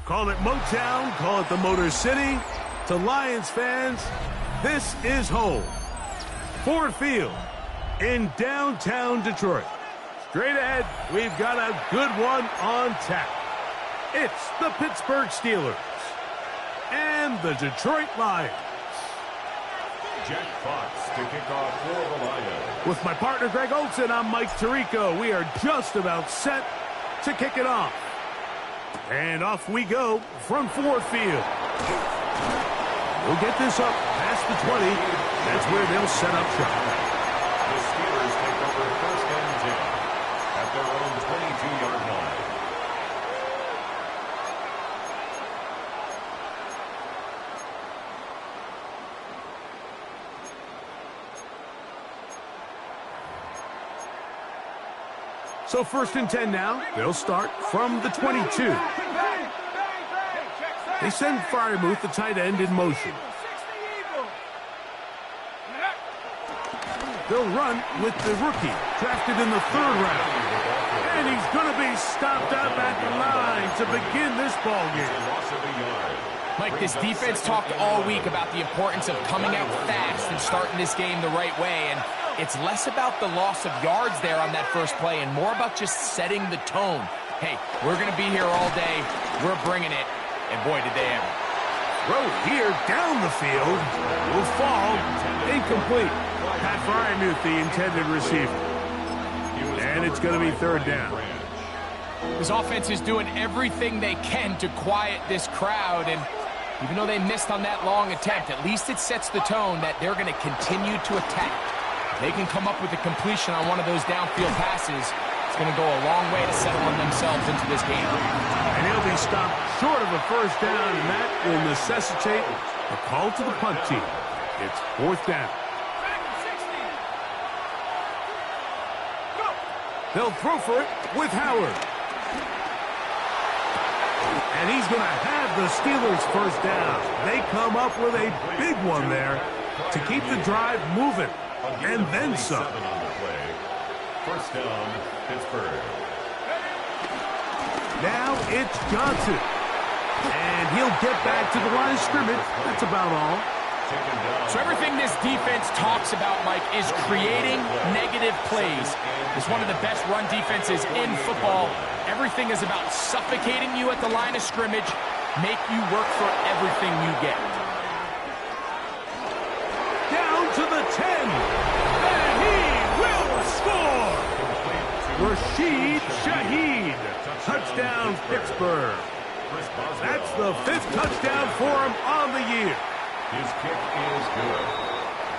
Call it Motown, call it the Motor City. To Lions fans, this is home. Ford Field in downtown Detroit. Straight ahead, we've got a good one on tap. It's the Pittsburgh Steelers and the Detroit Lions. Jack Fox to kick off for the Lions. With my partner Greg Olson, I'm Mike Tirico. We are just about set to kick it off. And off we go from Ford Field. We'll get this up past the 20. That's where they'll set up shop. The Steelers take over first and 10 at their own 22-yard line. So first and 10 now. They'll start from the 22. They send Fryermuth, the tight end, in motion. They'll run with the rookie, drafted in the 3rd round. And he's going to be stopped up at the line to begin this ballgame. Mike, this defense talked all week about the importance of coming out fast and starting this game the right way. And it's less about the loss of yards there on that first play and more about just setting the tone. Hey, we're going to be here all day. We're bringing it. And boy, did they ever. Throw here down the field. Will fall. Incomplete. Pat Fryermuth, the intended receiver. And it's going to be 3rd down. This offense is doing everything they can to quiet this crowd. And even though they missed on that long attempt, at least it sets the tone that they're going to continue to attack. If they can come up with a completion on one of those downfield passes, it's going to go a long way to settling themselves into this game. And he'll be stopped short of a first down, and that will necessitate a call to the punt team. It's 4th down. They'll throw for it with Howard. And he's going to have the Steelers first down. They come up with a big one there to keep the drive moving. And then some. First down, Pittsburgh. Now it's Johnson. And he'll get back to the line of scrimmage. That's about all. So everything this defense talks about, Mike, is creating negative plays. It's one of the best run defenses in football. Everything is about suffocating you at the line of scrimmage, make you work for everything you get. Down to the 10. And he will score. Rashid Shaheed. Touchdown, Pittsburgh. That's the 5th touchdown for him on the year. His kick is good.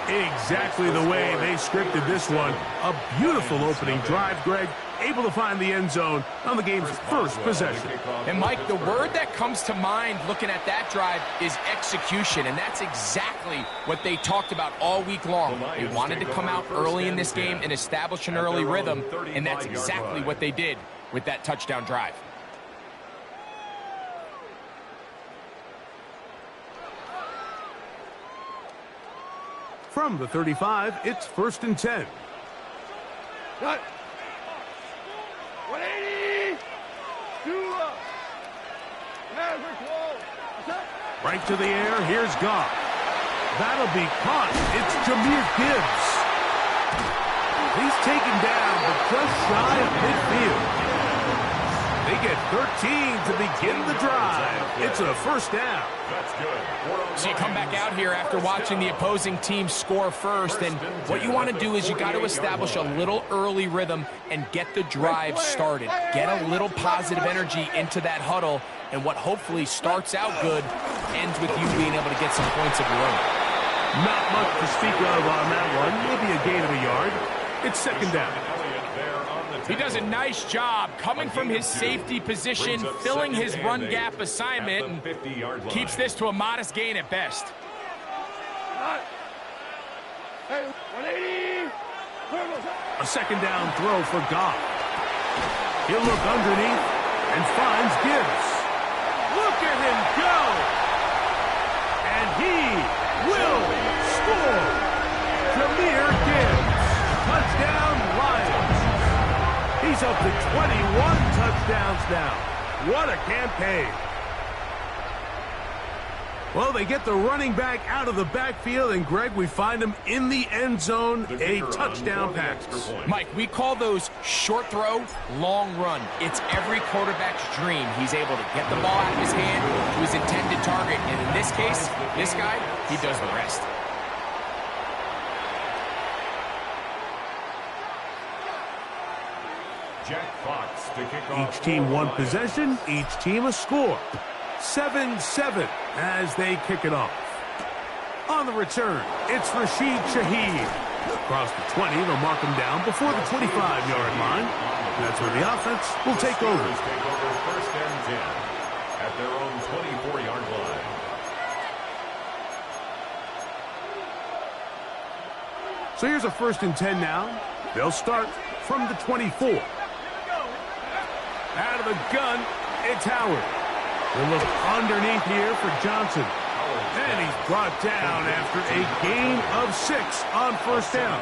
Exactly the way they scripted this one. A beautiful opening drive, Greg. Able to find the end zone on the game's first possession. And, Mike, the word that comes to mind looking at that drive is execution, and that's exactly what they talked about all week long. They wanted to come out early in this game and establish an early rhythm, and that's exactly what they did with that touchdown drive. From the 35, it's 1st and 10. Cut. 180. Right to the air. Here's Goff. That'll be caught. It's Jahmyr Gibbs. He's taken down, but just shy of midfield. They get 13 to begin the drive. It's a first down. That's good. So you come back out here after watching the opposing team score first, and what you want to do is you got to establish a little early rhythm and get the drive started. Get a little positive energy into that huddle, and what hopefully starts out good ends with you being able to get some points of your own. Not much to speak of on that one. Maybe a gain of a yard. It's second down. He does a nice job coming from his safety position, filling his run gap assignment, and keeps this to a modest gain at best. A second down throw for Goff. He'll look underneath and finds Gibbs. Look at him go! And he will score! Jahmyr Gibbs. Touchdown, Lions. He's up to 21 touchdowns now. What a campaign. Well, they get the running back out of the backfield, and Greg, we find him in the end zone, a touchdown pass. Mike, we call those short throw, long run. It's every quarterback's dream. He's able to get the ball out of his hand to his intended target, and in this case, this guy, he does the rest. Jack Fox to kick off. Each team one possession, each team a score. 7-7 as they kick it off. On the return, it's Rashid Shaheed. Across the 20, they'll mark him down before the 25-yard line. That's where the offense will take over. Take over first and 10 at their own 24-yard line. So here's a first and 10 now. They'll start from the 24. Out of the gun, it's Howard. They'll look underneath here for Johnson. And he's brought down after a gain of 6 on first down.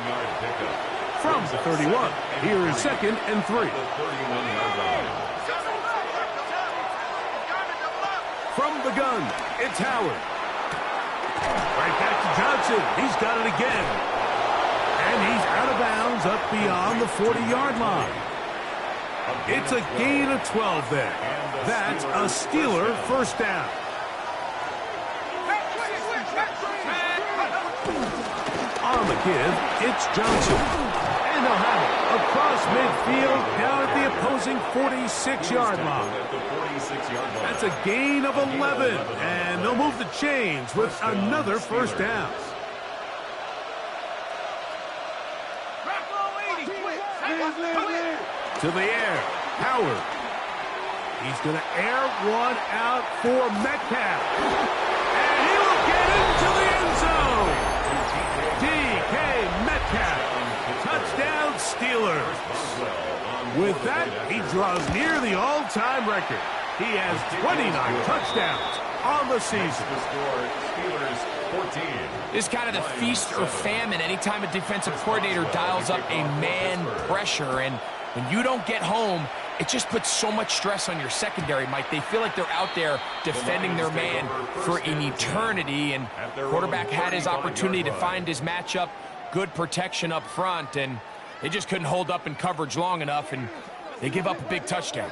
From the 31, here is second and 3. From the gun, it's Howard. Right back to Johnson. He's got it again. And he's out of bounds up beyond the 40-yard line. It's a gain of 12 there. That's a Steeler first down. On the give, it's Johnson. And they'll have it across midfield down at the opposing 46-yard line. That's a gain of 11. And they'll move the chains with another first down. To the air, Howard. He's going to air one out for Metcalf. And he will get into the end zone. DK Metcalf. Touchdown Steelers. With that, he draws near the all-time record. He has 29 touchdowns on the season. This is kind of the feast or famine anytime a defensive coordinator dials up a man pressure. And when you don't get home, it just puts so much stress on your secondary, Mike. They feel like they're out there defending their man for an eternity, and quarterback had his opportunity to find his matchup, good protection up front, and they just couldn't hold up in coverage long enough, and they give up a big touchdown.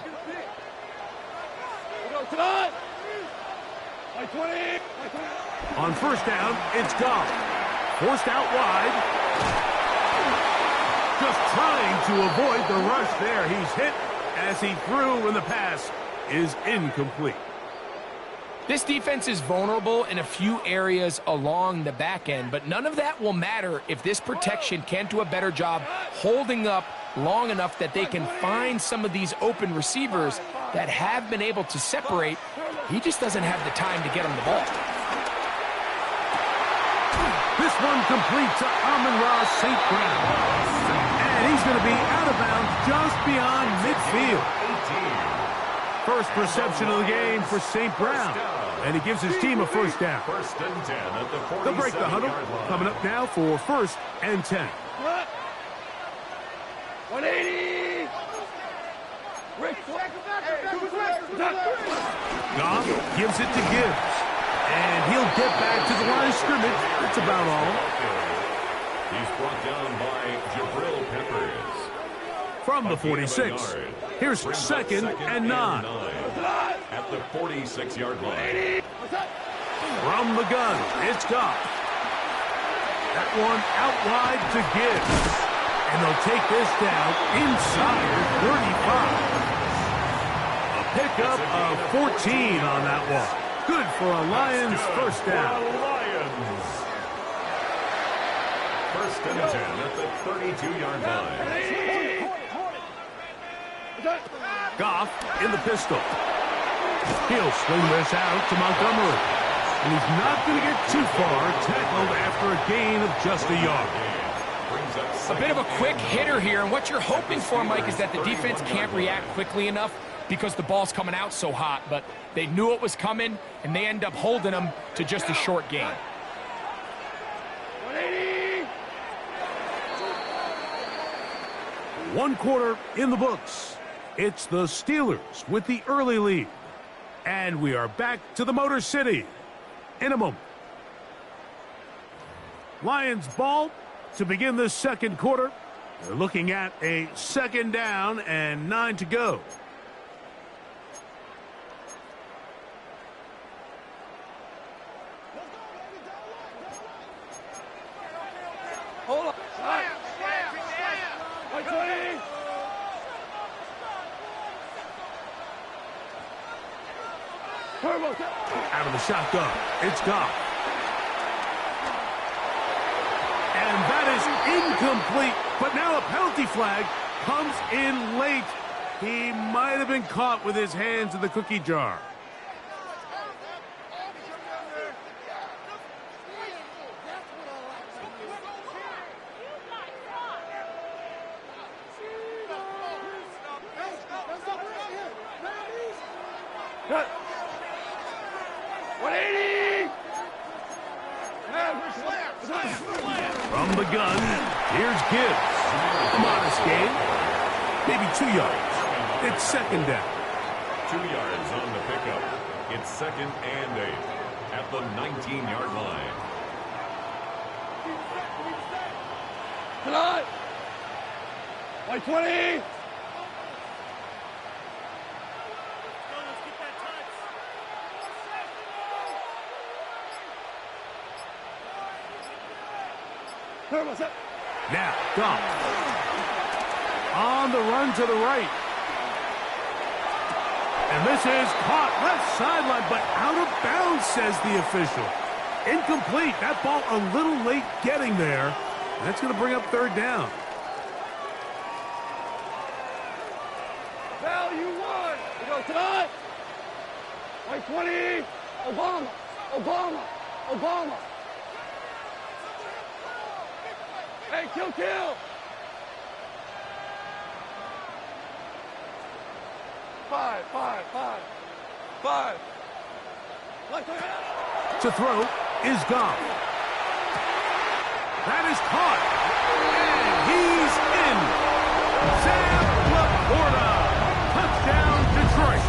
On first down, it's Goff. Forced out wide. Just trying to avoid the rush there. He's hit as he threw, and the pass is incomplete. This defense is vulnerable in a few areas along the back end, but none of that will matter if this protection can't do a better job holding up long enough that they can find some of these open receivers that have been able to separate. He just doesn't have the time to get him the ball. This one complete to Amon-Ra St. Brown. And he's going to be out of bounds just beyond midfield. First reception of the game for St. Brown. And he gives his team a first down. First and 10 at the 47-yard line. They'll break the huddle. Coming up now for first and 10. 180. Goff gives it to Gibbs. And he'll get back to the line of scrimmage. That's about all. He's brought down by Jabril Peppers. from the 46. Here's second and 9. At the 46-yard line. From the gun, it's Goff. That one out wide to Gibbs. And they'll take this down inside the 35. A pickup of 14 on that one. Good for a Lions first down. Lions. First and 10 at the 32-yard line. Goff in the pistol. He'll swing this out to Montgomery. And he's not going to get too far, tackled after a gain of just a yard. A bit of a quick hitter here, and what you're hoping for, Mike, is that the defense can't react quickly enough because the ball's coming out so hot, but they knew it was coming, and they end up holding them to just a short gain. 180. 1 quarter in the books. It's the Steelers with the early lead. And we are back to the Motor City in a moment. Lions ball to begin this second quarter. They're looking at a second down and 9 to go. Hold on. Like 20. Out of the shotgun, it's Goff. And that is incomplete, but now a penalty flag comes in late. He might have been caught with his hands in the cookie jar. Cut. 180. From the gun, here's Gibbs. A modest gain, maybe 2 yards. It's second down. 2 yards on the pickup. It's second and 8 at the 19-yard line. Tonight. Like 20. Now, Goff. On the run to the right. And this is caught left sideline, but out of bounds, says the official. Incomplete. That ball a little late getting there. That's going to bring up third down. Value 1. We go tonight. Like 20. Obama. Obama. Obama. Hey, kill. 5. To throw is Goff. That is caught. And he's in. Sam Laporta. Touchdown, Detroit.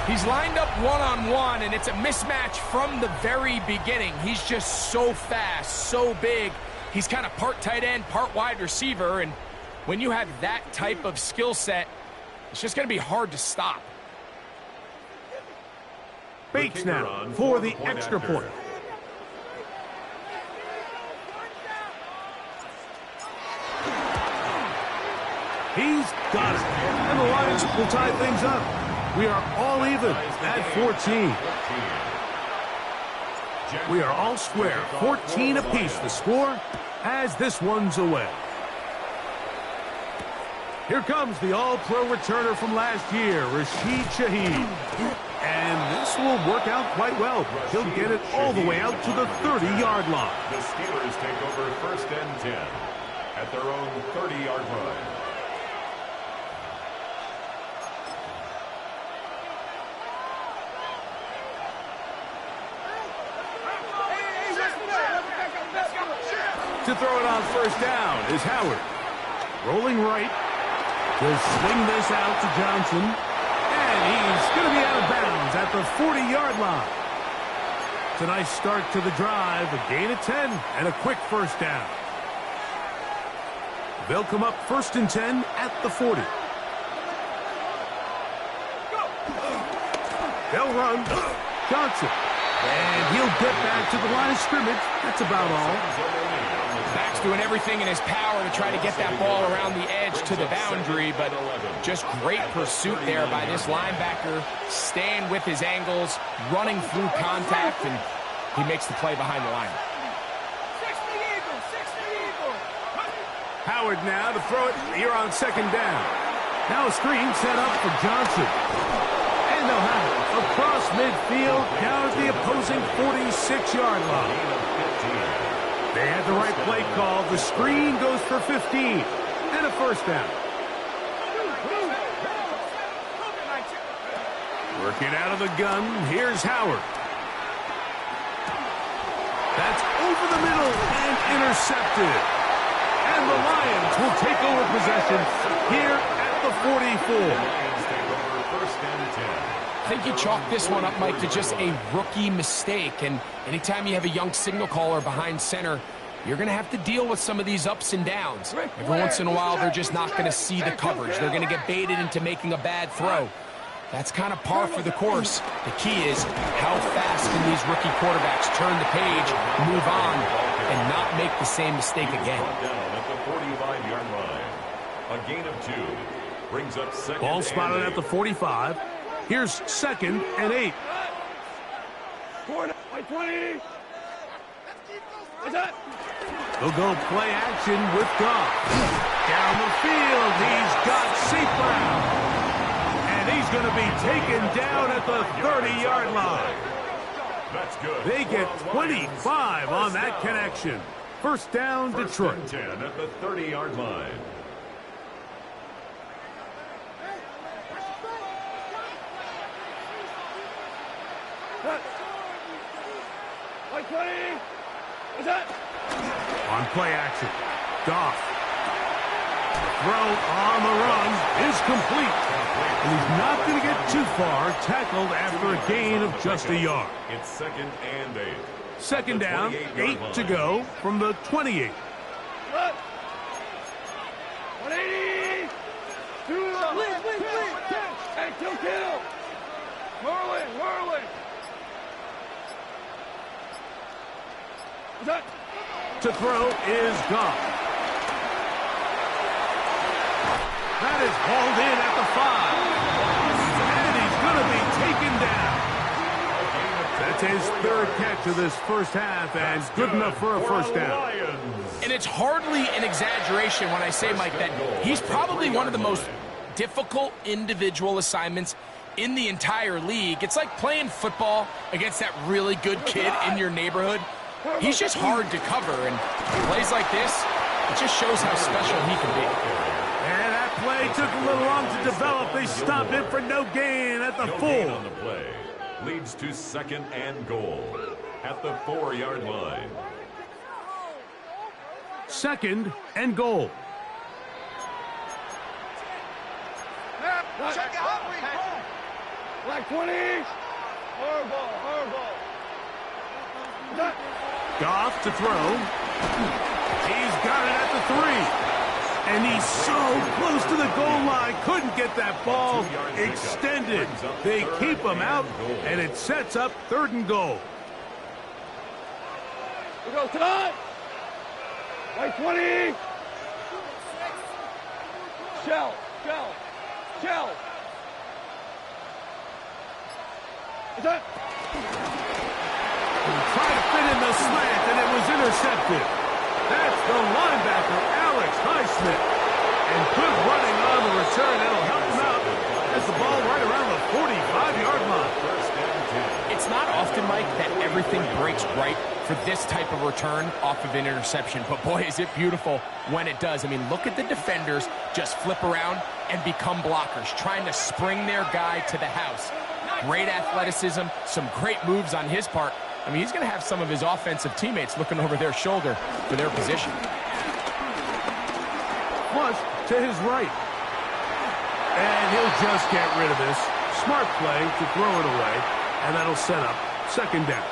He's lined up one-on-one, and it's a mismatch from the very beginning. He's just so fast, so big. He's kind of part tight end, part wide receiver, and when you have that type of skill set, it's just going to be hard to stop. Bates now for the extra point. He's got it. And the Lions will tie things up. We are all even at 14. We are all square. 14 apiece the score as this one's away. Here comes the all-pro returner from last year, Rashid Shaheed. And this will work out quite well. He'll get it all the way out to the 30-yard line. The Steelers take over first and 10 at their own 30-yard line. To throw it on first down is Howard. Rolling right. He'll swing this out to Johnson. And he's going to be out of bounds at the 40-yard line. It's a nice start to the drive. A gain of 10 and a quick first down. They'll come up 1st and 10 at the 40. They'll run. Johnson. And he'll get back to the line of scrimmage. That's about all. Back's doing everything in his power to try to get that ball around the edge to the boundary, but just great pursuit there by this linebacker, staying with his angles, running through contact, and he makes the play behind the line. Howard now to throw it here on 2nd down. Now a screen set up for Johnson. And they'll have it across midfield down at the opposing 46-yard line. They had the right play call. The screen goes for 15 and a 1st down. Working out of the gun, here's Howard. That's over the middle and intercepted. And the Lions will take over possession here at the 44. I think you chalk this one up, Mike, to just a rookie mistake. And anytime you have a young signal caller behind center, you're going to have to deal with some of these ups and downs. Every once in a while, they're just not going to see the coverage. They're going to get baited into making a bad throw. That's kind of par for the course. The key is how fast can these rookie quarterbacks turn the page, move on, and not make the same mistake again. Down at the 45-yard line. A gain of 2 brings up 2nd. Ball spotted at the 45. Here's 2nd and 8. 20. What's that? They'll go play action with Goff. Down the field, he's got St. Brown. And he's going to be taken down at the 30-yard line. That's good. They get 25 on that connection. 1st down, Detroit. 10 at the 30-yard line. Like 20. What's that? On play action, Goff. Throw on the run is complete. And he's not going to get too far, tackled after a gain of just a yard. It's 2nd and 8. 2nd down, 8 to go from the 28. 180. Hey, kill. Whirling. What's that? To throw is Goff. That is hauled in at the 5. And he's going to be taken down. That's his 3rd catch of this 1st half, and good enough for a 1st down. And it's hardly an exaggeration when I say, Mike, that he's probably one of the most difficult individual assignments in the entire league. It's like playing football against that really good kid in your neighborhood. He's just hard to cover, and plays like this, it just shows how special he can be. And that play took a little long to develop. They stopped it for no gain at the 4. On the play leads to 2nd and goal at the 4-yard line. 2nd and goal. Like 20. Horrible. Goff to throw. He's got it at the 3. And he's so close to the goal line. Couldn't get that ball extended. They keep him out, and it sets up 3rd and goal. We go tonight. Like 20. Shell. What's that? Tried to fit in the slant, and it was intercepted. That's the linebacker, Alex Highsmith. And good running on the return. That'll help him out. That's the ball right around the 45-yard line. It's not often, Mike, that everything breaks right for this type of return off of an interception. But, boy, is it beautiful when it does. I mean, look at the defenders just flip around and become blockers, trying to spring their guy to the house. Great athleticism, some great moves on his part. I mean, he's going to have some of his offensive teammates looking over their shoulder for their position. Flush to his right. And he'll just get rid of this. Smart play to throw it away, and that'll set up 2nd down.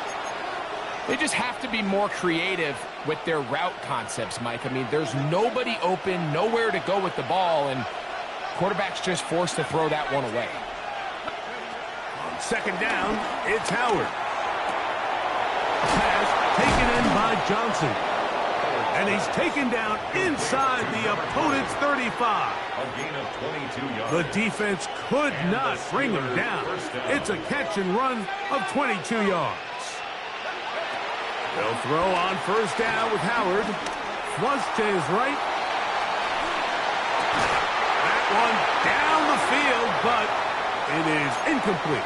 They just have to be more creative with their route concepts, Mike. I mean, there's nobody open, nowhere to go with the ball, and quarterback's just forced to throw that one away. On second down, it's Howard. Pass taken in by Johnson. And he's taken down inside the opponent's 35. A gain of 22 yards. The defense could not bring him down. It's a catch and run of 22 yards. They'll throw on first down with Howard. Flush to his right. That one down the field, but it is incomplete.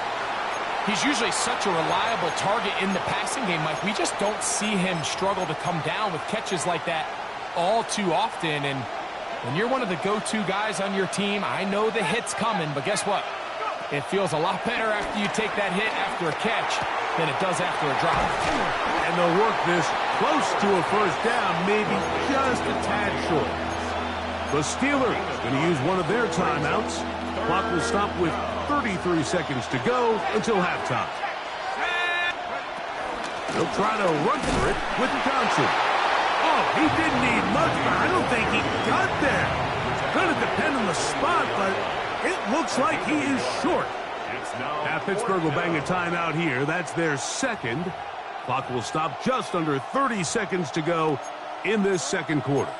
He's usually such a reliable target in the passing game, Mike. We just don't see him struggle to come down with catches like that all too often. And when you're one of the go-to guys on your team, I know the hit's coming, but guess what? It feels a lot better after you take that hit after a catch than it does after a drop. And they'll work this close to a first down, maybe just a tad short. The Steelers going to use one of their timeouts. Clock will stop with 33 seconds to go until halftime. They'll try to run for it with Johnson. Oh, he didn't need much, but I don't think he got there. Going to depend on the spot, but it looks like he is short. Now Pittsburgh will bang a timeout here. That's their second. Clock will stop just under 30 seconds to go in this second quarter.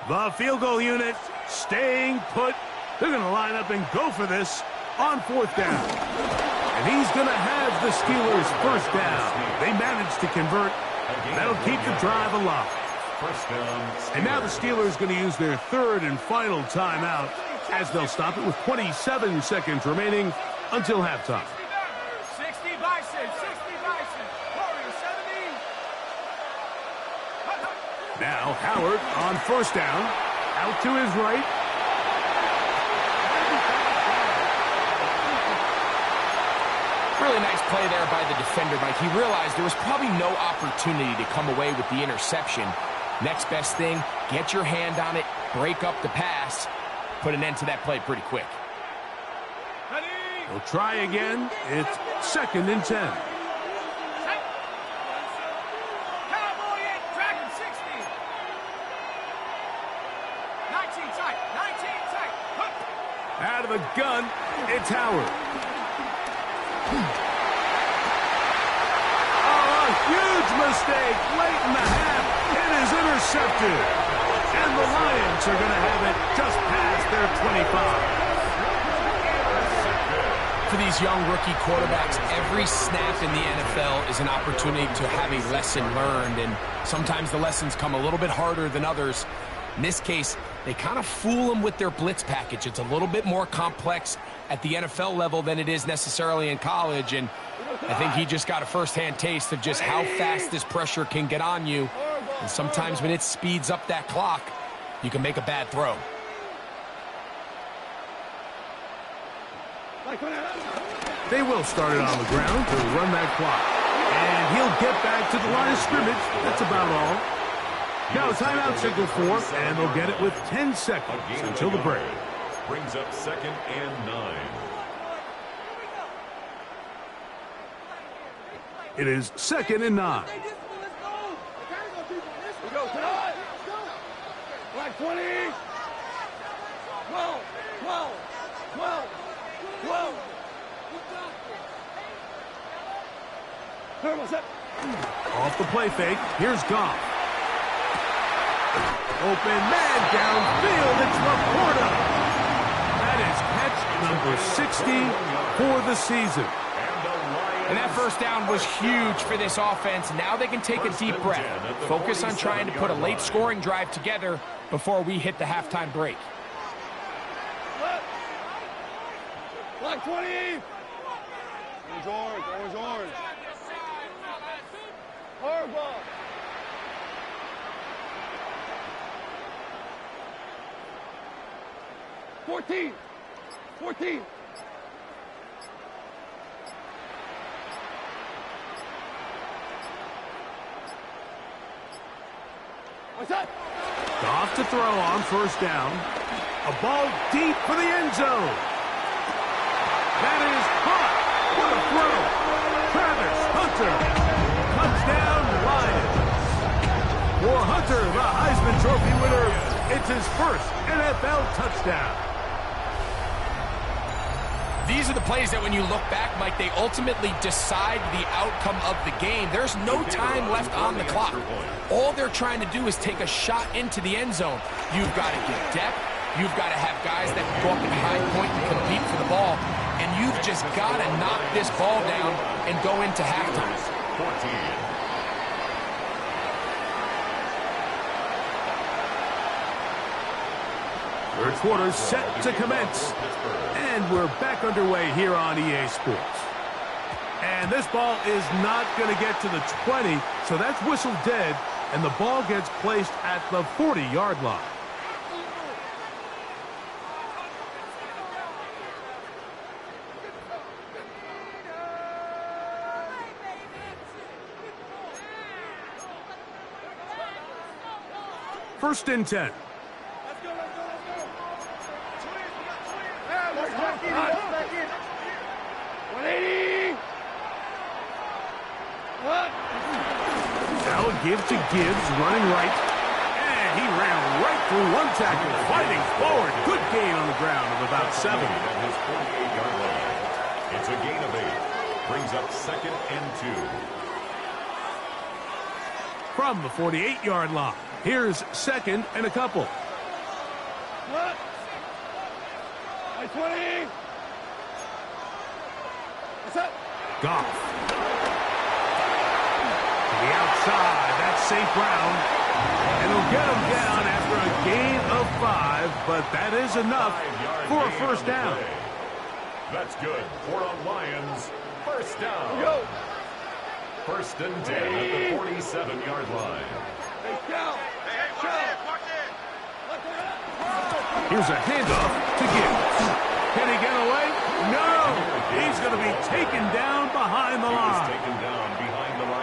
The field goal unit staying put. They're going to line up and go for this on fourth down. And he's going to have the Steelers first down. They managed to convert. That'll keep the drive alive. First down. And now the Steelers going to use their third and final timeout as they'll stop it with 27 seconds remaining until halftime. 60 Bison, 60 Bison, Warriors 70. Now Howard on first down, out to his right. Really nice play there by the defender, Mike. He realized there was probably no opportunity to come away with the interception. Next best thing, get your hand on it, break up the pass, put an end to that play pretty quick. They'll try again. It's second and 10. Out of the gun, it's Howard. Oh, a huge mistake late in the half. It is intercepted. And the Lions are going to have it just past their 25. For these young rookie quarterbacks, every snap in the NFL is an opportunity to have a lesson learned, and sometimes the lessons come a little bit harder than others. In this case, they kind of fool them with their blitz package. It's a little bit more complex at the NFL level than it is necessarily in college, and I think he just got a first-hand taste of just how fast this pressure can get on you. And sometimes when it speeds up that clock, you can make a bad throw. They will start it on the ground to run that clock. And he'll get back to the line of scrimmage. That's about all. Now a timeout signal for, and they'll get it with 10 seconds until the break. Brings up second and 9. It is second and 9. Black 20. 12, 12, 12, 12. Off the play fake, here's Goff. Open man downfield, it's Laporta. That is catch number 60 for the season. And that first down was huge for this offense. Now they can take a deep breath. Focus on trying to put a late scoring drive together before we hit the halftime break. Black 20. Orange, orange, orange, orange. Hard ball. Fourteen. What's that? Goff to throw on first down. A ball deep for the end zone. That is caught It's his first NFL touchdown. These are the plays that when you look back, Mike, they ultimately decide the outcome of the game. There's no time left on the clock. All they're trying to do is take a shot into the end zone. You've got to get depth. You've got to have guys that can go up at high point and compete for the ball. And you've just got to knock this ball down and go into halftime. 14. Third quarter set to commence. And we're back underway here on EA Sports. And this ball is not going to get to the 20, so that's whistled dead, and the ball gets placed at the 40-yard line. First and 10. Now a give to Gibbs, running right. And he ran right through one tackle, fighting forward. Good gain on the ground of about 7. At his 48-yard line. It's a gain of 8. Brings up 2nd and 2. From the 48-yard line, here's 2nd and a couple. What? 20. What's up? Goff. To the outside, that's St. Brown. And he'll get him down after a gain of 5, but that is enough for a first down. That's good for a Lions first down. Go. First and 10 at the 47-yard line. Hey, Cal. Here's a handoff to Gibbs. Can he get away? No! He's going to be taken down behind the line.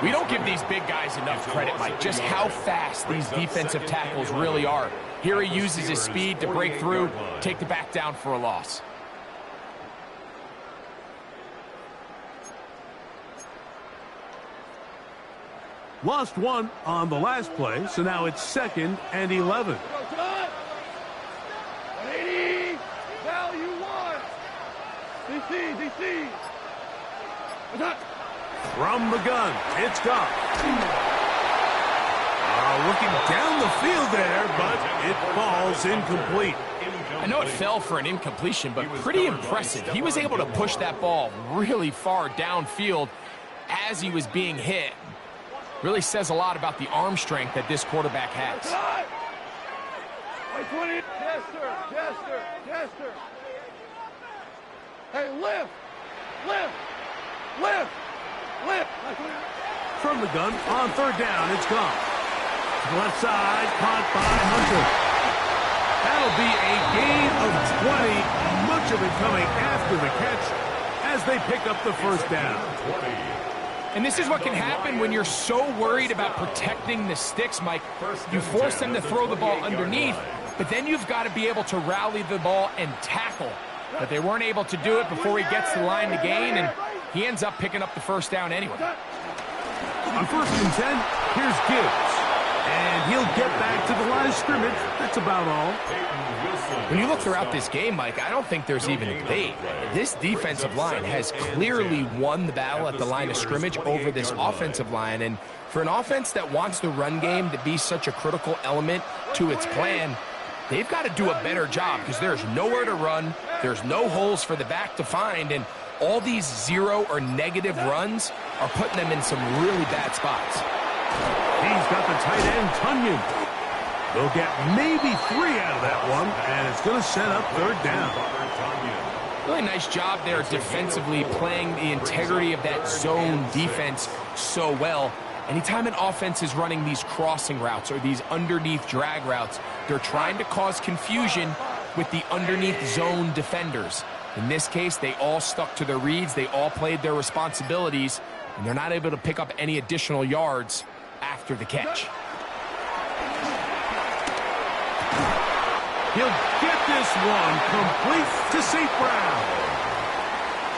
We don't give these big guys enough credit, Mike, just how fast these defensive tackles really are. Here he uses his speed to break through, take the back down for a loss. Lost one on the last play, so now it's 2nd and 11. 180. Value 1. DC. What's up? From the gun, it's Goff. Looking down the field there, but it falls incomplete. I know it fell for an incompletion, but pretty impressive. He was able to push that ball really far downfield as he was being hit. Really says a lot about the arm strength that this quarterback has. 20. Yes, sir. Hey, lift. From the gun, on 3rd down, it's Goff. To the left side, caught by Hunter. That'll be a gain of 20, much of it coming after the catch as they pick up the first down. And this is what can happen when you're so worried about protecting the sticks, Mike. You force them to throw the ball underneath, but then you've got to be able to rally the ball and tackle. But they weren't able to do it before he gets to the line to gain, and he ends up picking up the first down anyway. On 1st and 10, here's Gibbs. And he'll get back to the line of scrimmage. That's about all. When you look throughout this game, Mike, I don't think there's even a debate. This defensive line has clearly won the battle at the line of scrimmage over this offensive line. And for an offense that wants the run game to be such a critical element to its plan, they've got to do a better job because there's nowhere to run. There's no holes for the back to find. And all these 0 or negative runs are putting them in some really bad spots. He's got the tight end, Tunyon. They'll get maybe 3 out of that one, and it's going to set up 3rd down. Really nice job there defensively, playing the integrity of that zone defense so well. Anytime an offense is running these crossing routes or these underneath drag routes, they're trying to cause confusion with the underneath zone defenders. In this case, they all stuck to their reads, they all played their responsibilities, and they're not able to pick up any additional yards after the catch. He'll get this one complete to St. Brown.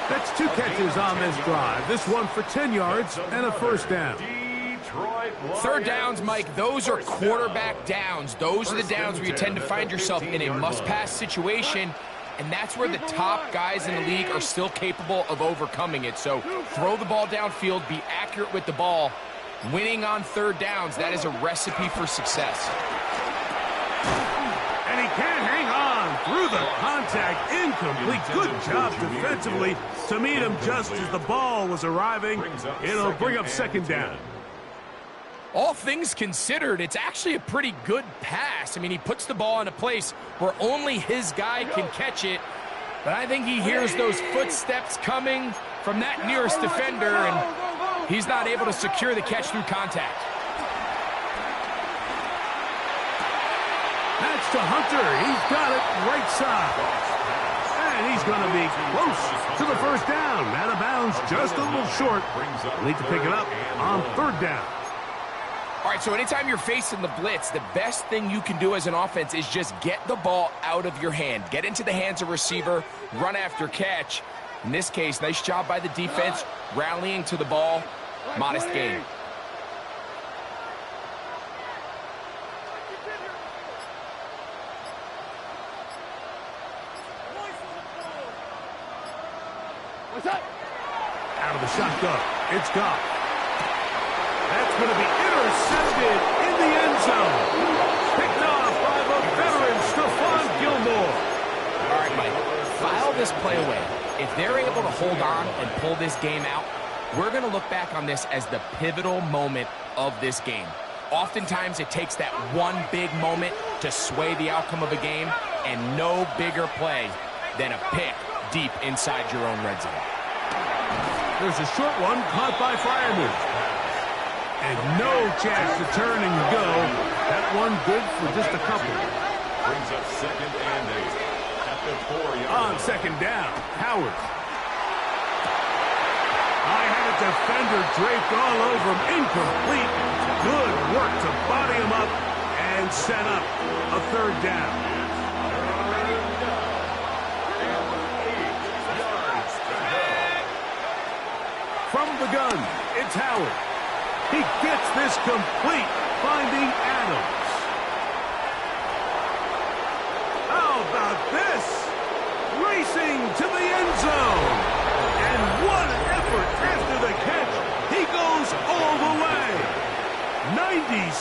That's 2 catches on this drive. This one for 10 yards and a first down. Third downs, Mike, those are quarterback downs. Those are the downs where you tend to find yourself in a must-pass situation, and that's where the top guys in the league are still capable of overcoming it. So throw the ball downfield, be accurate with the ball. Winning on third downs, that is a recipe for success. And he can't hang on through the contact. Incomplete. Good job defensively to meet him just as the ball was arriving. It'll bring up second down. All things considered, it's actually a pretty good pass. I mean, he puts the ball in a place where only his guy can catch it. But I think he hears those footsteps coming from that nearest defender, and he's not able to secure the catch through contact. That's to Hunter. He's got it right side. And he's going to be close to the first down. Out of bounds, just a little short. Need to pick it up on third down. All right, so anytime you're facing the blitz, the best thing you can do as an offense is just get the ball out of your hand. Get into the hands of receiver, run after catch. In this case, nice job by the defense, rallying to the ball. Modest gain. What's up? Out of the shotgun. It's gone. That's going to be intercepted in the end zone. Picked off by the veteran, Stephon Gilmore. All right, Mike, file this play away. If they're able to hold on and pull this game out, we're going to look back on this as the pivotal moment of this game. Oftentimes, it takes that one big moment to sway the outcome of a game, and no bigger play than a pick deep inside your own red zone. There's a short one caught by Freiermuth. And no chance to turn and go. That one good for just a couple. Brings up second and 8 at the 4-yard line. On second down, Howard. I had a defender draped all over him. Incomplete. Good work to body him up and set up a third down. From the gun, it's Howard. He gets this complete, finding Adams. How about this? Racing to the end zone. And what an effort after the catch. He goes all the way. 96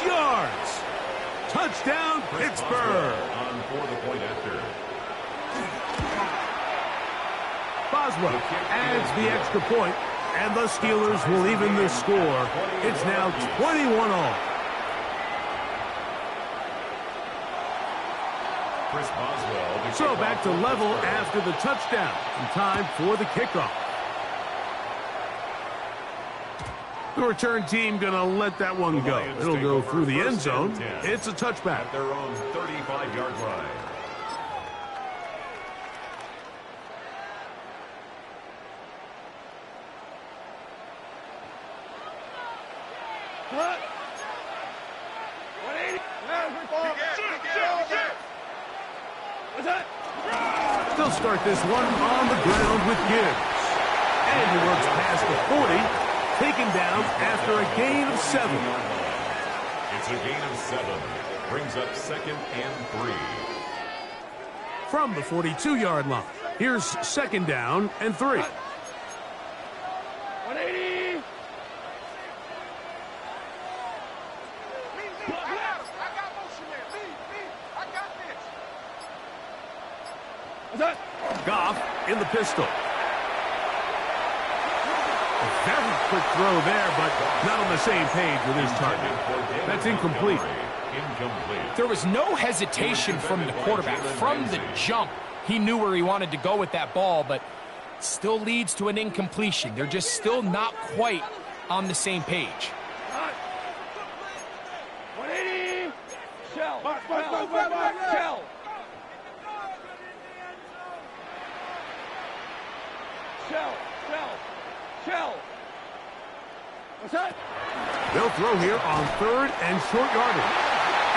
yards. Touchdown, Pittsburgh. On for the point after. Boswell adds the extra point. And the Steelers will even the score. It's now 21-all. Chris Boswell. So back to level after the touchdown. And time for the kickoff. The return team going to let that one go. It'll go through the end zone. It's a touchback. At their own 35-yard line. What? 180. What's that? They'll start this one on the ground with Gibbs. And he works past the 40, taken down after a gain of 7. It's a gain of 7. Brings up second and 3. From the 42-yard line, here's second down and 3. 180. What's that? Goff in the pistol. A very quick throw there, but not on the same page with his target. That's incomplete. There was no hesitation from the quarterback. From the jump, he knew where he wanted to go with that ball, but still leads to an incompletion. They're just still not quite on the same page. 180. Shell. Shell. Shell. What's that? They'll throw here on third and short yardage.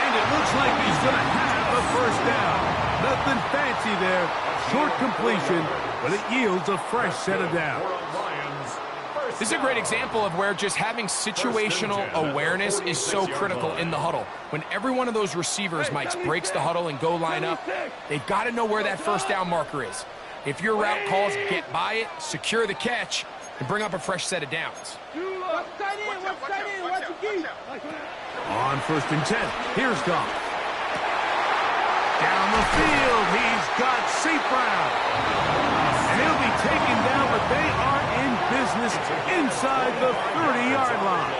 And it looks like he's going to have the first down. Nothing fancy there. Short completion, but it yields a fresh set of downs. Lions, first This is a great example of where just having situational awareness is so critical in the huddle. When every one of those receivers, Mike, breaks the huddle and go line up, they've got to know where that first down marker is. If your route calls, get by it, secure the catch, and bring up a fresh set of downs. On 1st and 10, here's Goff. Down the field, he's got St. Brown. And he'll be taken down, but they are in business inside the 30-yard line.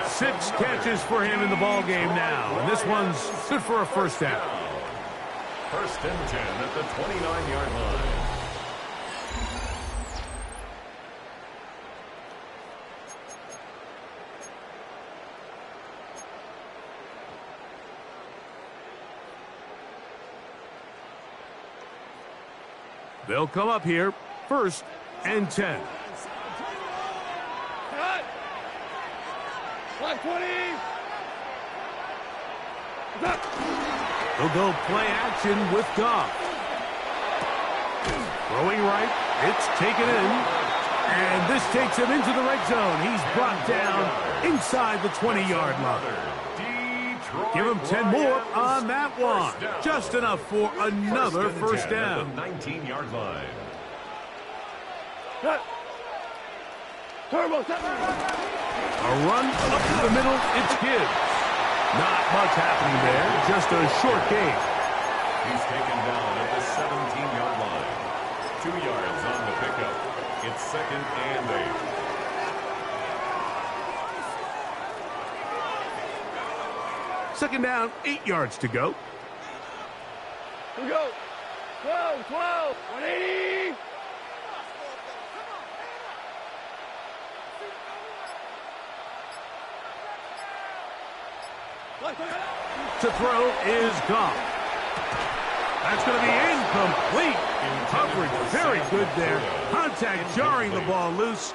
6 catches for him in the ball game now, and this one's good for a first down. 1st and 10 at the 29-yard line. They'll come up here, 1st and 10. Cut. Black 20. He'll go play action with Goff. Throwing right, it's taken in. And this takes him into the red zone. He's brought down inside the 20-yard line. Give him 10 more on that one. Just enough for another first down. 19-yard line. Cut. Turbo. A run up to the middle, it's Gibbs. Not much happening there, just a short gain. He's taken down at the 17-yard line. 2 yards on the pickup. It's 2nd and 8. Second down, 8 yards to go. Here we go. 12, 180. To throw is Goff. That's going to be incomplete. Coverage very good there. Contact jarring the ball loose.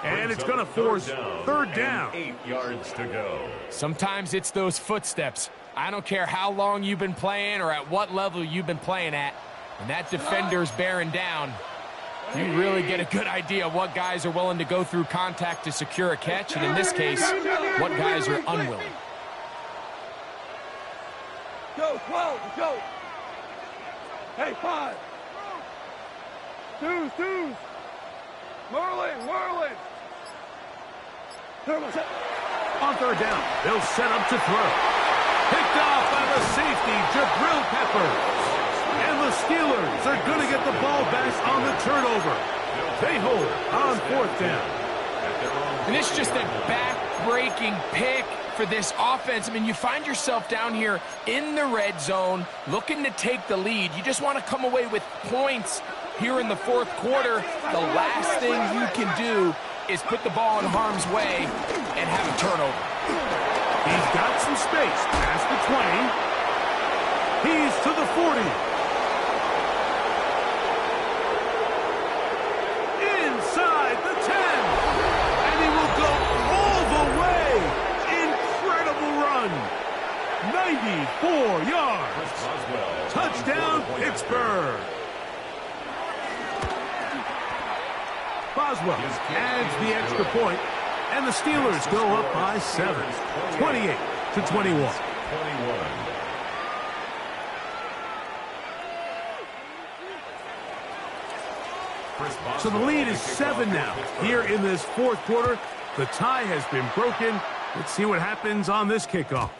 And it's going to force 3rd down. 8 yards to go. Sometimes it's those footsteps. I don't care how long you've been playing or at what level you've been playing at. When that defender's bearing down, you really get a good idea of what guys are willing to go through contact to secure a catch, and in this case, what guys are unwilling. Go, 12, go. Hey, 5. Twos. Whirling. Turbo set. On 3rd down, they'll set up to throw. Picked off by the safety, Jabril Peppers. And the Steelers are going to get the ball back on the turnover. They hold on 4th down. And it's just a back-breaking pick for this offense. I mean, you find yourself down here in the red zone looking to take the lead. You just want to come away with points here in the 4th quarter. The last thing you can do is put the ball in harm's way and have a turnover. He's got some space past the 20. He's to the 40. Inside the 10. And he will go all the way. Incredible run. 94 yards. Touchdown, Pittsburgh. Boswell adds the extra point, and the Steelers go up by 7, 28-21. So the lead is 7 now. Here in this 4th quarter, the tie has been broken. Let's see what happens on this kickoff.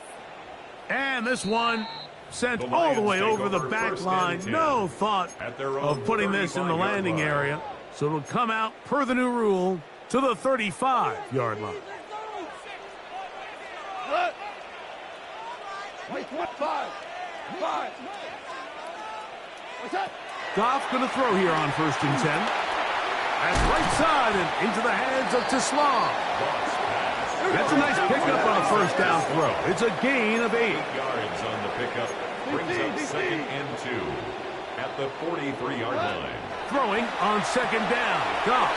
And this one sent all the way over the back line. No thought of putting this in the landing area. So it'll come out, per the new rule, to the 35-yard line. Wait, 5. What's that? Goff going to throw here on 1st and 10. At right side and into the hands of Tislam. That's a nice pickup on a 1st down throw. It's a gain of 8. 8 yards on the pickup. Brings up 2nd and 2 at the 43-yard line. Throwing on 2nd down. Goff.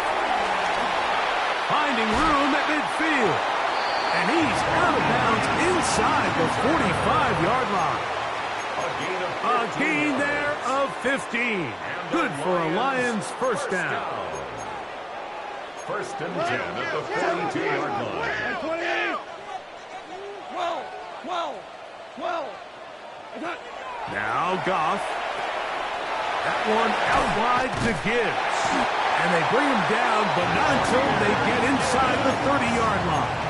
Finding room at midfield. And he's out of bounds inside the 45-yard line. A gain there of 15. Good for a Lions first down. First and 10 at the 42-yard line. 28. 12. 12. 12. Now Goff. That one out wide to Gibbs. And they bring him down, but not until they get inside the 30-yard line.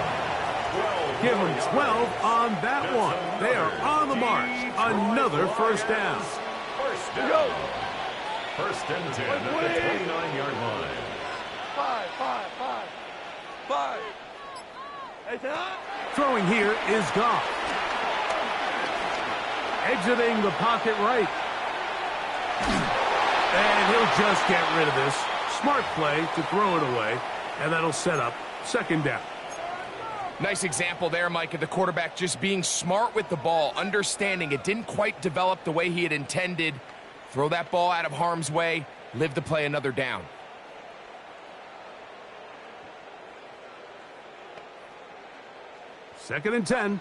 Give them 12 on that one. They are on the march. Another first down. First down. First and 10 at the 29-yard line. 5. 5. 5. 5. Throwing here is Goff. Exiting the pocket right. And he'll just get rid of this. Smart play to throw it away. And that'll set up second down. Nice example there, Mike, of the quarterback just being smart with the ball, understanding it didn't quite develop the way he had intended. Throw that ball out of harm's way, live to play another down. Second and 10.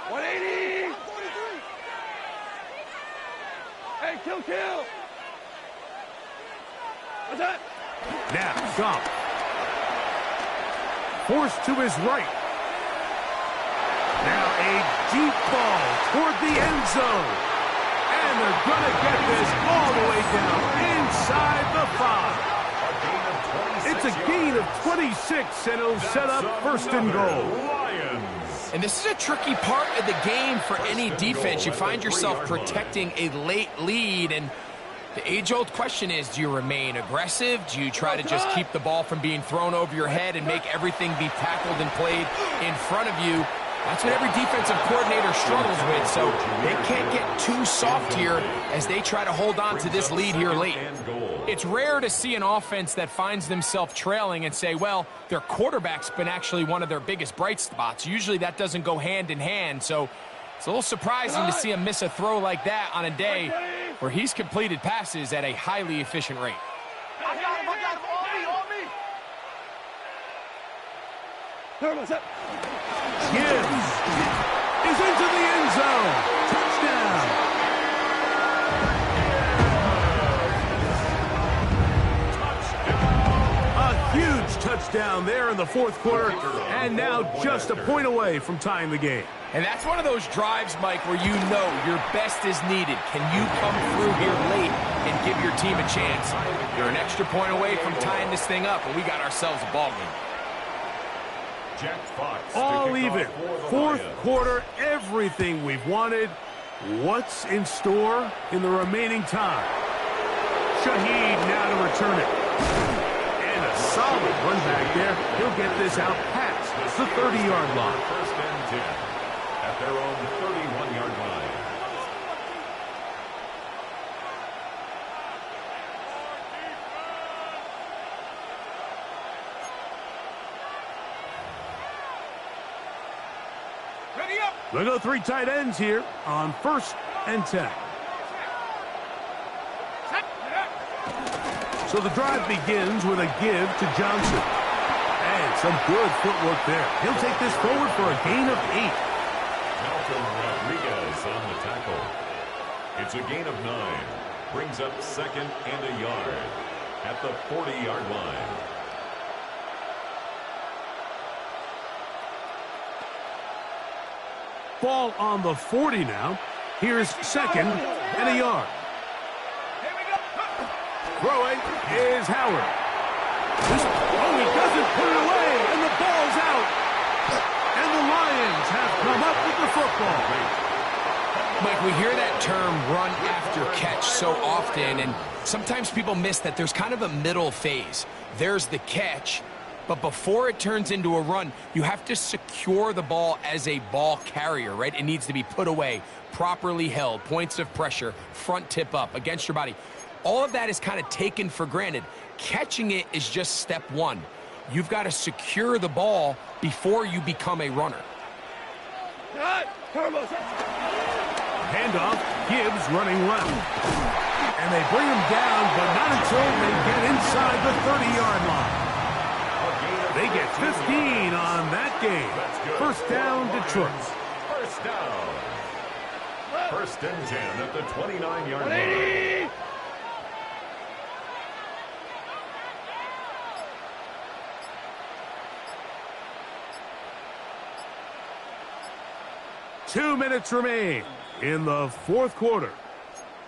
180. Hey, kill. What's that? Now, Goff. Forced to his right. Now a deep ball toward the end zone. And they're going to get this all the way down inside the 5. It's a gain of 26, and it'll set up first and goal. And this is a tricky part of the game for any defense. You find yourself protecting a late lead, and the age-old question is, do you remain aggressive? Do you try to just keep the ball from being thrown over your head and make everything be tackled and played in front of you? That's what every defensive coordinator struggles with, so they can't get too soft here as they try to hold on to this lead here late. It's rare to see an offense that finds themselves trailing and say, well, their quarterback's been actually one of their biggest bright spots. Usually that doesn't go hand in hand, so it's a little surprising to see him miss a throw like that on a day where he's completed passes at a highly efficient rate. I got him, on me. Gibbs is into the end zone. Touchdown. A huge touchdown there in the fourth quarter, and now just a point away from tying the game. And that's one of those drives, Mike, where you know your best is needed. Can you come through here late and give your team a chance? You're an extra point away from tying this thing up, and we got ourselves a ball game. All even. Fourth quarter, everything we've wanted. What's in store in the remaining time? Shaheed now to return it. And a solid run back there. He'll get this out past the 30-yard line. First and 10 at their own 31-yard line. We'll go 3 tight ends here on first and 10. So the drive begins with a give to Johnson. And some good footwork there. He'll take this forward for a gain of 8. Malcolm Rodriguez on the tackle. It's a gain of 9. Brings up second and a yard at the 40-yard line. Ball on the 40 now. Here's second and a yard. Throwing is Howard. He doesn't put it away, and the ball's out. And the Lions have come up with the football. Mike, we hear that term run after catch so often, and sometimes people miss that there's kind of a middle phase. There's the catch, but before it turns into a run, you have to secure the ball as a ball carrier, right? It needs to be put away, properly held, points of pressure, front tip up against your body. All of that is kind of taken for granted. Catching it is just step one. You've got to secure the ball before you become a runner. Handoff, Gibbs running left. And they bring him down, but not until they get inside the 30-yard line. They get 15 on that game. First down, Detroit. First down. First and 10 at the 29-yard line. 2 minutes remain in the fourth quarter.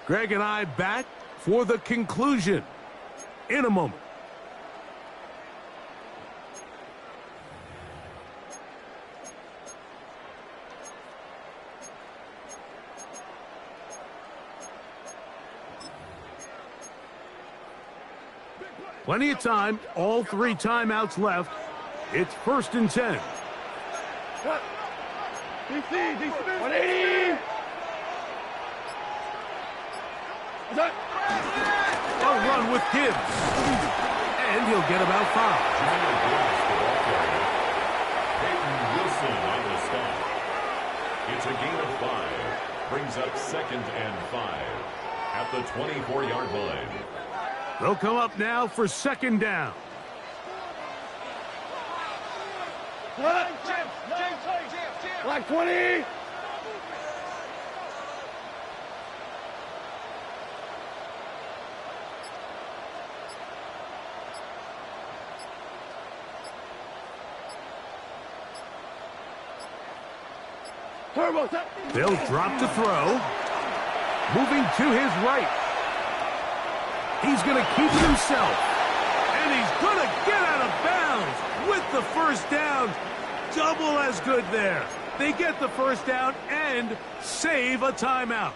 Greg and I back for the conclusion in a moment. Plenty of time, all 3 timeouts left. It's 1st and 10. DC, 180. A run with Gibbs. And he'll get about 5. Peyton Wilson on the stop. It's a gain of 5. Brings up 2nd and 5 at the 24-yard line. They'll come up now for 2nd down. Black 20. Turbo. They'll drop to throw. Moving to his right. He's going to keep it himself. And he's going to get out of bounds with the first down. Double as good there. They get the first down and save a timeout.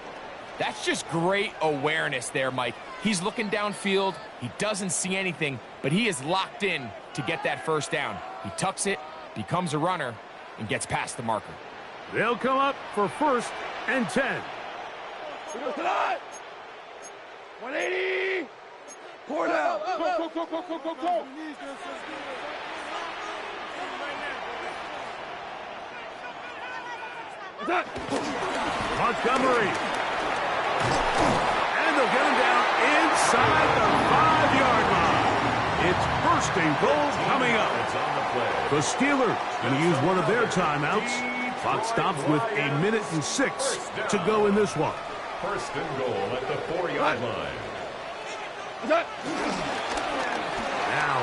That's just great awareness there, Mike. He's looking downfield. He doesn't see anything, but he is locked in to get that first down. He tucks it, becomes a runner, and gets past the marker. They'll come up for 1st and 10. 180. Pour down. Go. Montgomery. And they'll get him down inside the 5-yard line. It's 1st and goal coming up. The Steelers going to use one of their timeouts. Clock stops with 1 minute and 6 to go in this one. 1st and goal at the 4-yard line. Now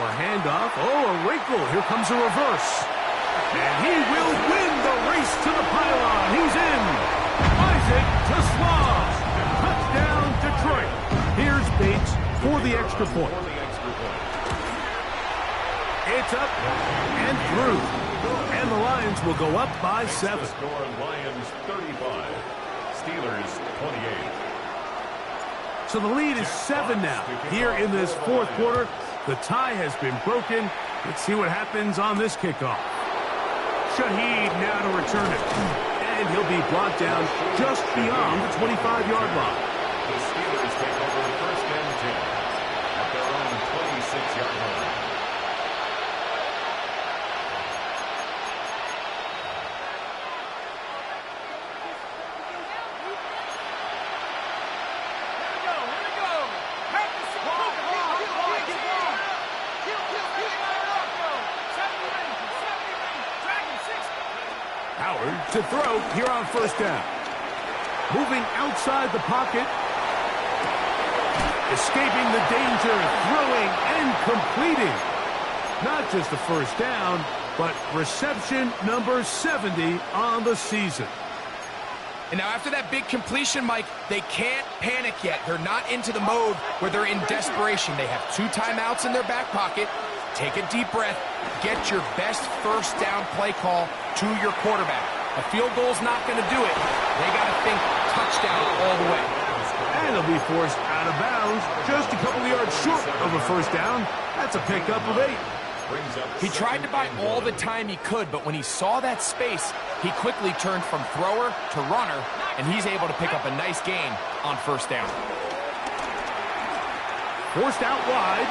a handoff. Oh, a wrinkle. Here comes a reverse. And he will win the race to the pylon. He's in. Isaac to Slaw. Touchdown, Detroit. Here's Bates for the extra point. It's up and through. And the Lions will go up by 7. Score Lions 35. Steelers 28. So the lead is 7 now. Here in this fourth quarter, the tie has been broken. Let's see what happens on this kickoff. Shaheed now to return it. And he'll be brought down just beyond the 25-yard line. The Steelers take over the 1st and 10 at their own 26-yard line. To throw here on 1st down. Moving outside the pocket. Escaping the danger, throwing and completing. Not just the 1st down, but reception number 70 on the season. And now after that big completion, Mike, they can't panic yet. They're not into the mode where they're in desperation. They have 2 timeouts in their back pocket. Take a deep breath. Get your best 1st down play call to your quarterback. A field goal's not going to do it. They got to think touchdown all the way. And he'll be forced out of bounds just a couple of yards short of a 1st down. That's a pickup of 8. He tried to buy all the time he could, but when he saw that space, he quickly turned from thrower to runner, and he's able to pick up a nice gain on 1st down. Forced out wide.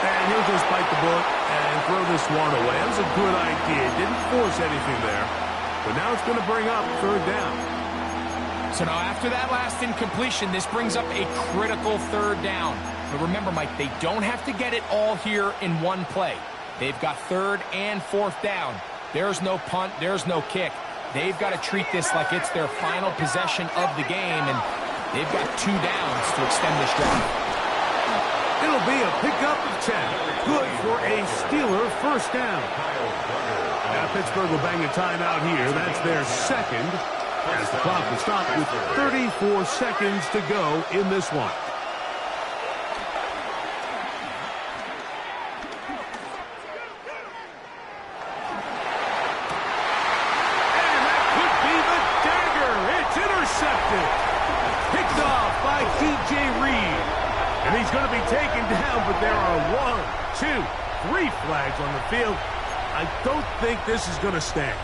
And he'll just bite the bullet and throw this one away. That was a good idea. Didn't force anything there. But now it's going to bring up 3rd down. So now after that last incompletion, this brings up a critical 3rd down. But remember, Mike, they don't have to get it all here in one play. They've got 3rd and 4th down. There's no punt. There's no kick. They've got to treat this like it's their final possession of the game, and they've got 2 downs to extend this drive. It'll That'll be a pickup of 10. Good for a Steeler first down. Now Pittsburgh will bang a timeout here. That's their second. As the clock will stop with 34 seconds to go in this one. And that could be the dagger. It's intercepted. Picked off by DJ Reed. And he's going to be taken down, but there are 1, 2, 3 flags on the field. I don't think this is going to stand.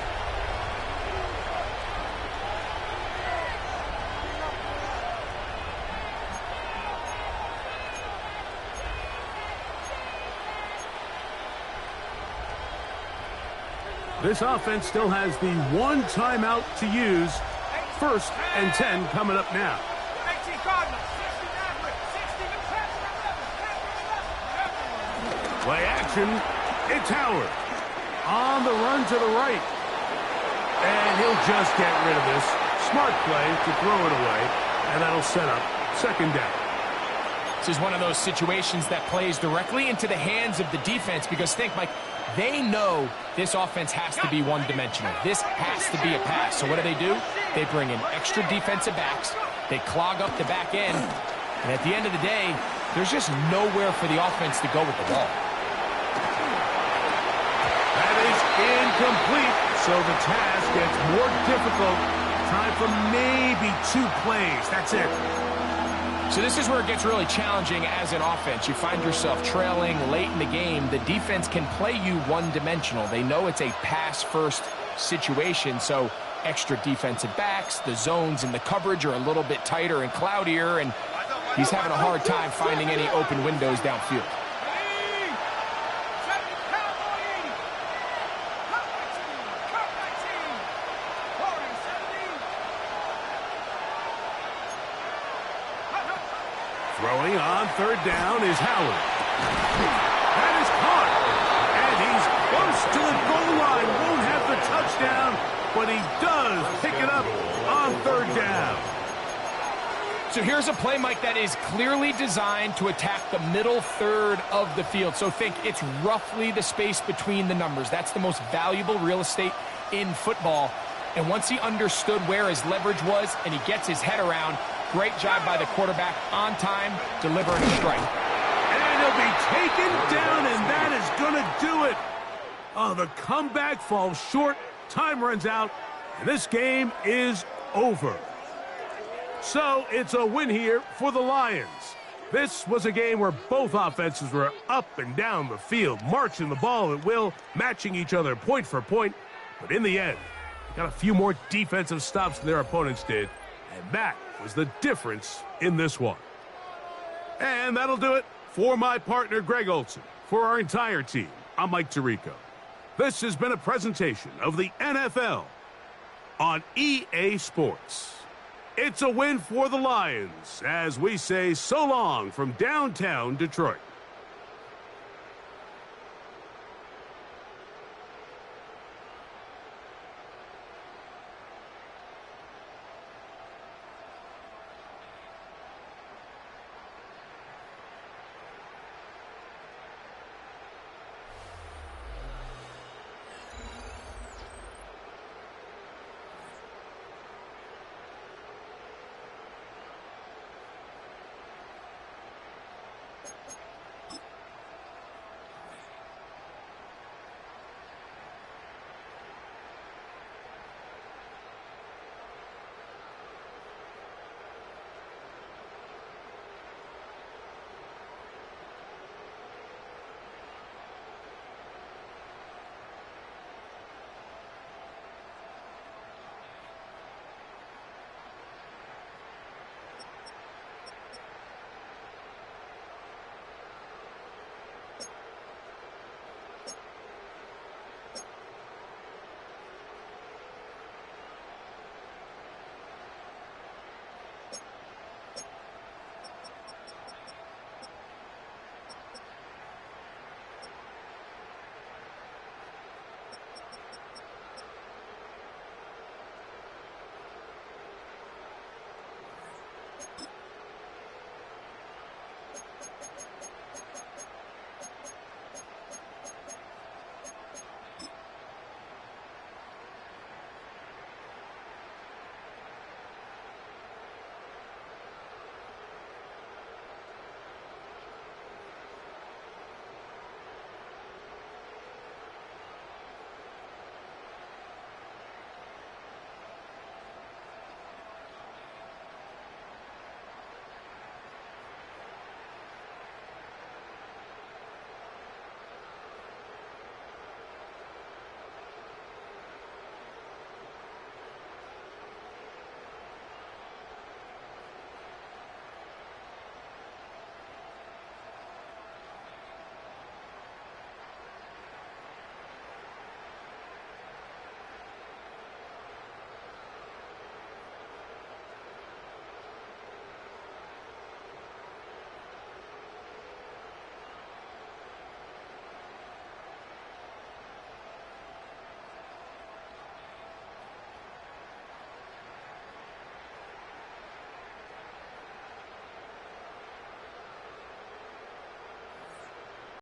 This offense still has the 1 timeout to use. 1st and 10 coming up now. Play action. It's Howard. On the run to the right. And he'll just get rid of this. Smart play to throw it away. And that'll set up 2nd down. This is one of those situations that plays directly into the hands of the defense because think, Mike, they know this offense has to be one-dimensional. This has to be a pass. So what do? They bring in extra defensive backs. They clog up the back end. And at the end of the day, there's just nowhere for the offense to go with the ball. That is incomplete. So the task gets more difficult. Time for maybe 2 plays. That's it. So this is where it gets really challenging as an offense. You find yourself trailing late in the game. The defense can play you one-dimensional. They know it's a pass-first situation, so extra defensive backs, the zones and the coverage are a little bit tighter and cloudier, and he's having a hard time finding any open windows downfield. Throwing on 3rd down is Howard. That is caught. And he's close to the goal line. Won't have the touchdown, but he does pick it up on 3rd down. So here's a play, Mike, that is clearly designed to attack the middle third of the field. So think it's roughly the space between the numbers. That's the most valuable real estate in football. And once he understood where his leverage was and he gets his head around, great job by the quarterback on time, delivering a strike. And he'll be taken down, and that is going to do it. Oh, the comeback falls short. Time runs out, and this game is over. So it's a win here for the Lions. This was a game where both offenses were up and down the field, marching the ball at will, matching each other point for point. But in the end, they got a few more defensive stops than their opponents did, and that was the difference in this one. And that'll do it for my partner, Greg Olson. For our entire team, I'm Mike Tirico. This has been a presentation of the NFL on EA Sports. It's a win for the Lions as we say so long from downtown Detroit.